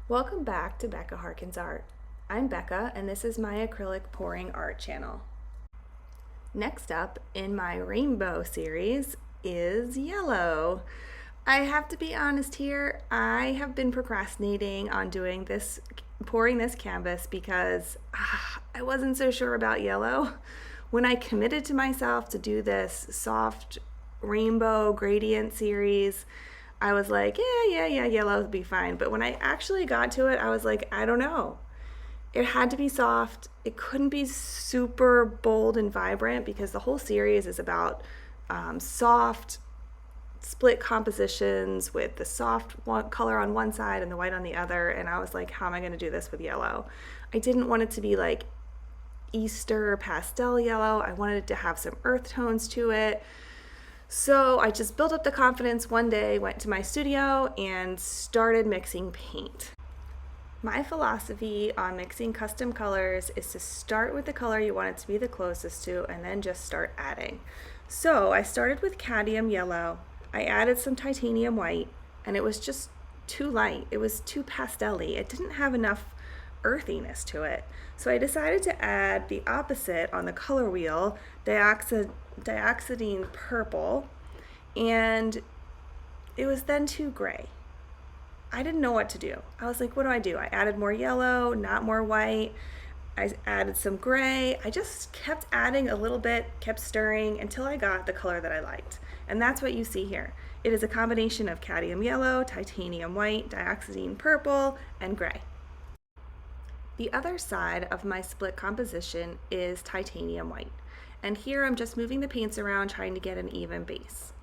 Welcome back to Becca Harkins Art. I'm Becca and this is my acrylic pouring art channel. Next up in my rainbow series is yellow. I have to be honest here, I have been procrastinating on pouring this canvas because I wasn't so sure about yellow. When I committed to myself to do this soft rainbow gradient series, I was like, yeah, yellow would be fine. But when I actually got to it, I was like, I don't know. It had to be soft. It couldn't be super bold and vibrant because the whole series is about soft split compositions with the soft color on one side and the white on the other. And I was like, how am I going to do this with yellow? I didn't want it to be like Easter pastel yellow. I wanted it to have some earth tones to it. So I just built up the confidence one day, went to my studio and started mixing paint. My philosophy on mixing custom colors is to start with the color you want it to be the closest to and then just start adding. So I started with cadmium yellow, I added some titanium white, and it was just too light. It was too pastel-y. It didn't have enough earthiness to it. So I decided to add the opposite on the color wheel, dioxidine purple, and it was then too gray. I didn't know what to do. I was like, what do? I added more yellow, not more white. I added some gray. I just kept adding a little bit, kept stirring until I got the color that I liked. And that's what you see here. It is a combination of cadmium yellow, titanium white, dioxidine purple, and gray. The other side of my split composition is titanium white. And here I'm just moving the paints around trying to get an even base.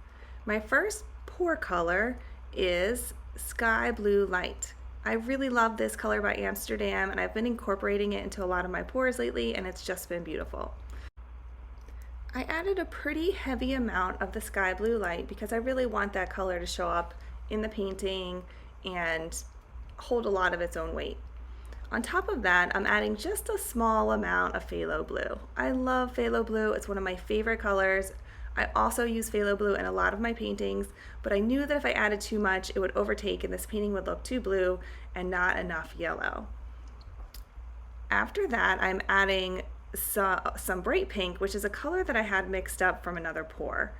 My first pour color is Sky Blue Light. I really love this color by Amsterdam and I've been incorporating it into a lot of my pours lately and it's just been beautiful. I added a pretty heavy amount of the Sky Blue Light because I really want that color to show up in the painting and hold a lot of its own weight. On top of that, I'm adding just a small amount of phthalo blue. I love phthalo blue. It's one of my favorite colors. I also use phthalo blue in a lot of my paintings, but I knew that if I added too much, it would overtake and this painting would look too blue and not enough yellow. After that, I'm adding some bright pink, which is a color that I had mixed up from another pour.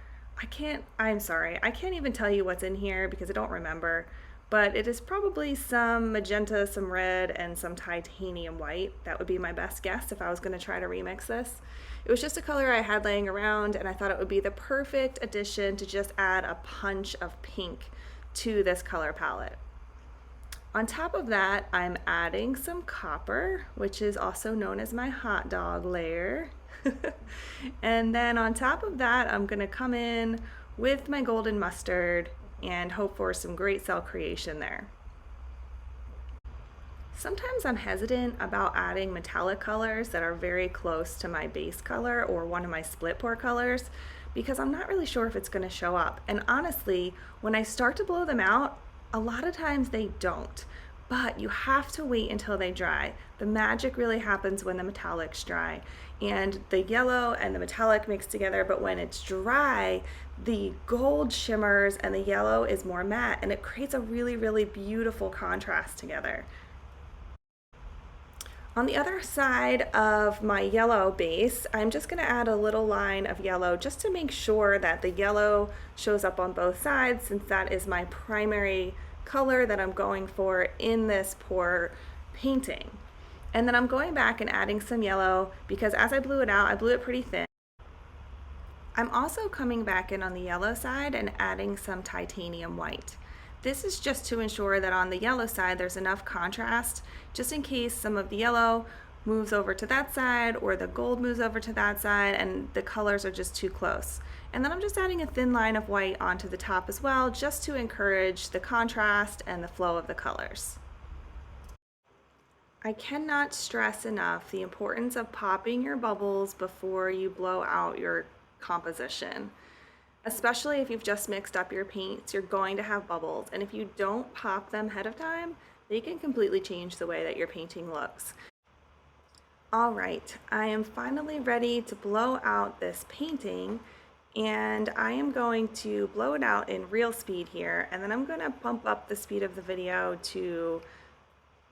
I'm sorry, I can't even tell you what's in here because I don't remember, but it is probably some magenta, some red, and some titanium white. That would be my best guess if I was going to try to remix this. It was just a color I had laying around and I thought it would be the perfect addition to just add a punch of pink to this color palette. On top of that, I'm adding some copper, which is also known as my hot dog layer. And then on top of that, I'm going to come in with my golden mustard and hope for some great cell creation there. Sometimes I'm hesitant about adding metallic colors that are very close to my base color or one of my split pour colors because I'm not really sure if it's going to show up. And honestly, when I start to blow them out, a lot of times they don't. But you have to wait until they dry. The magic really happens when the metallics dry. And the yellow and the metallic mix together, but when it's dry, the gold shimmers and the yellow is more matte, and it creates a really, really beautiful contrast together. On the other side of my yellow base, I'm just going to add a little line of yellow just to make sure that the yellow shows up on both sides, since that is my primary color that I'm going for in this pour painting. And then I'm going back and adding some yellow because as I blew it out, I blew it pretty thin. I'm also coming back in on the yellow side and adding some titanium white. This is just to ensure that on the yellow side there's enough contrast just in case some of the yellow moves over to that side or the gold moves over to that side and the colors are just too close. And then I'm just adding a thin line of white onto the top as well just to encourage the contrast and the flow of the colors. I cannot stress enough the importance of popping your bubbles before you blow out your composition. Especially if you've just mixed up your paints, you're going to have bubbles, and if you don't pop them ahead of time, they can completely change the way that your painting looks. All right, I am finally ready to blow out this painting, and I am going to blow it out in real speed here, and then I'm going to bump up the speed of the video to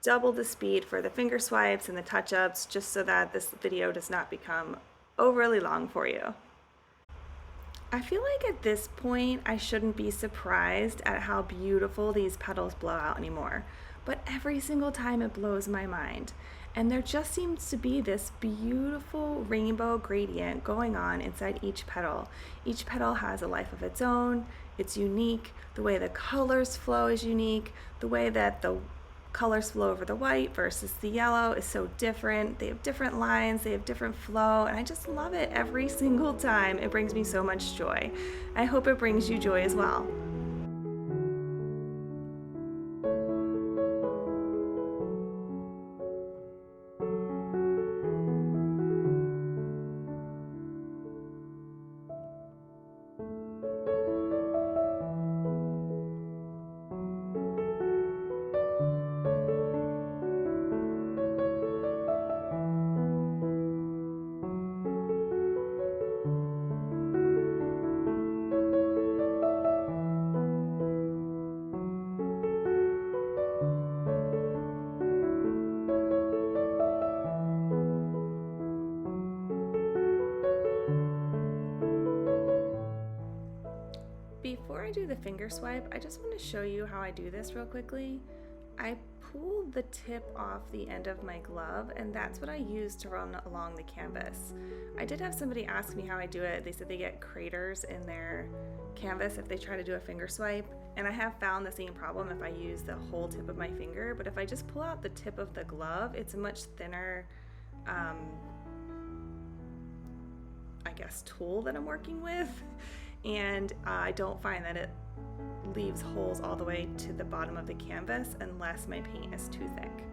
double the speed for the finger swipes and the touch-ups just so that this video does not become overly long for you. I feel like at this point I shouldn't be surprised at how beautiful these petals blow out anymore, but every single time it blows my mind. And there just seems to be this beautiful rainbow gradient going on inside each petal. Each petal has a life of its own, it's unique, the way the colors flow is unique, the way that the colors flow over the white versus the yellow is so different. They have different lines, they have different flow, and I just love it every single time. It brings me so much joy. I hope it brings you joy as well. Before I do the finger swipe, I just want to show you how I do this real quickly. I pull the tip off the end of my glove, and that's what I use to run along the canvas. I did have somebody ask me how I do it. They said they get craters in their canvas if they try to do a finger swipe, and I have found the same problem if I use the whole tip of my finger, but if I just pull out the tip of the glove, it's a much thinner I guess tool that I'm working with, and I don't find that it leaves holes all the way to the bottom of the canvas unless my paint is too thick.